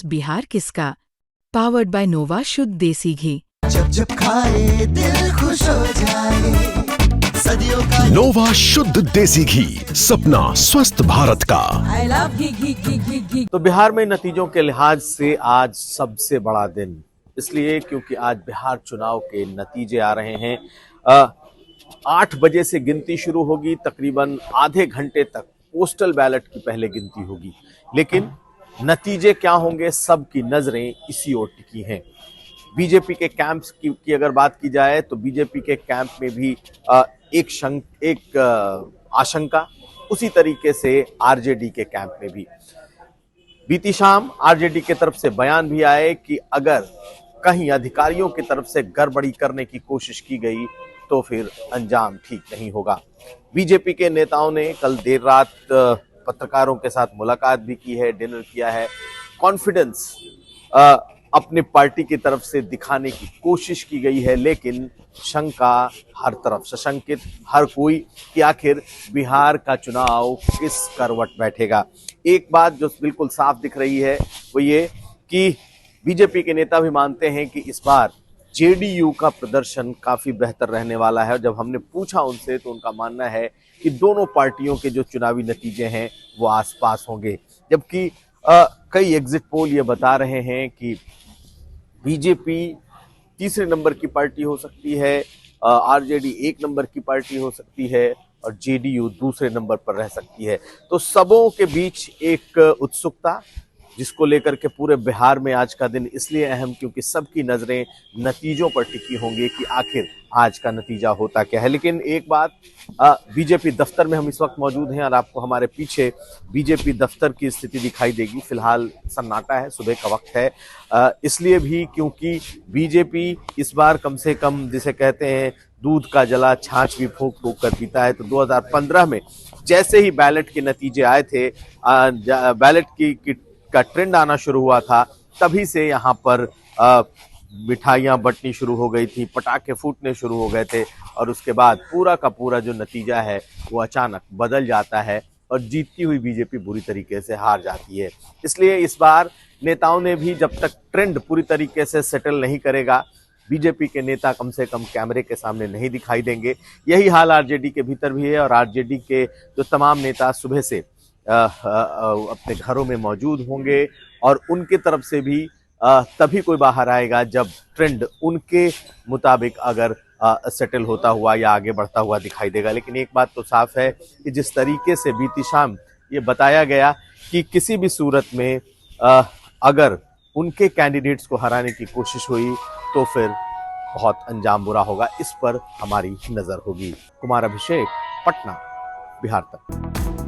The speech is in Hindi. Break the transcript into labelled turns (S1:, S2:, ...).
S1: बिहार किसका? पावर्ड बाय नोवा शुद्ध देसी घी।
S2: जब जब खाए दिल खुश हो जाए, सदियों का
S3: नोवा शुद्ध देसी घी, सपना स्वस्थ भारत का।
S2: I love घी।
S4: तो बिहार में नतीजों के लिहाज से आज सबसे बड़ा दिन, इसलिए क्योंकि आज बिहार चुनाव के नतीजे आ रहे हैं। 8 बजे से गिनती शुरू होगी, तकरीबन आधे घंटे तक पोस्टल बैलेट की पहले गिनती होगी, लेकिन नतीजे क्या होंगे सबकी नजरें इसी ओर टिकी हैं। बीजेपी के कैंप्स की अगर बात की जाए तो बीजेपी के कैंप में भी एक आशंका, उसी तरीके से आरजेडी के कैंप में भी बीती शाम आरजेडी की तरफ से बयान भी आए कि अगर कहीं अधिकारियों की तरफ से गड़बड़ी करने की कोशिश की गई तो फिर अंजाम ठीक नहीं होगा। बीजेपी के नेताओं ने कल देर रात पत्रकारों के साथ मुलाकात भी की है, डिनर किया है। कॉन्फिडेंस अपने पार्टी की तरफ से दिखाने की कोशिश की गई है, लेकिन शंका हर तरफ, सशंकित हर कोई कि आखिर बिहार का चुनाव किस करवट बैठेगा। एक बात जो बिल्कुल साफ दिख रही है वो ये कि बीजेपी के नेता भी मानते हैं कि इस बार जेडीयू का प्रदर्शन काफी बेहतर रहने वाला है। जब हमने पूछा उनसे तो उनका मानना है कि दोनों पार्टियों के जो चुनावी नतीजे हैं वो आसपास होंगे, जबकि कई एग्जिट पोल ये बता रहे हैं कि बीजेपी तीसरे नंबर की पार्टी हो सकती है, आरजेडी 1 नंबर की पार्टी हो सकती है और जेडीयू दूसरे नंबर पर रह सकती है। तो सबों के बीच एक उत्सुकता, जिसको लेकर के पूरे बिहार में आज का दिन इसलिए अहम क्योंकि सबकी नजरें नतीजों पर टिकी होंगी कि आखिर आज का नतीजा होता क्या है। लेकिन एक बात, बीजेपी दफ्तर में हम इस वक्त मौजूद हैं और आपको हमारे पीछे बीजेपी दफ्तर की स्थिति दिखाई देगी। फिलहाल सन्नाटा है, सुबह का वक्त है, इसलिए भी क्योंकि बीजेपी इस बार कम से कम, जिसे कहते हैं दूध का जला छाछ भी फूंक फूंक कर पीता है। तो 2015 में जैसे ही बैलेट के नतीजे आए थे, बैलेट का ट्रेंड आना शुरू हुआ था, तभी से यहाँ पर मिठाइयाँ बंटनी शुरू हो गई थी, पटाखे फूटने शुरू हो गए थे और उसके बाद पूरा का पूरा जो नतीजा है वो अचानक बदल जाता है और जीतती हुई बीजेपी बुरी तरीके से हार जाती है। इसलिए इस बार नेताओं ने भी, जब तक ट्रेंड पूरी तरीके से सेटल नहीं करेगा, बीजेपी के नेता कम से कम कैमरे के सामने नहीं दिखाई देंगे। यही हाल आरजेडी के भीतर भी है और आरजेडी के जो तमाम नेता सुबह से अपने घरों में मौजूद होंगे और उनके तरफ से भी तभी कोई बाहर आएगा जब ट्रेंड उनके मुताबिक अगर सेटल होता हुआ या आगे बढ़ता हुआ दिखाई देगा। लेकिन एक बात तो साफ है कि जिस तरीके से बीती शाम ये बताया गया कि किसी भी सूरत में अगर उनके कैंडिडेट्स को हराने की कोशिश हुई तो फिर बहुत अंजाम बुरा होगा, इस पर हमारी नजर होगी। कुमार अभिषेक, पटना, बिहार तक।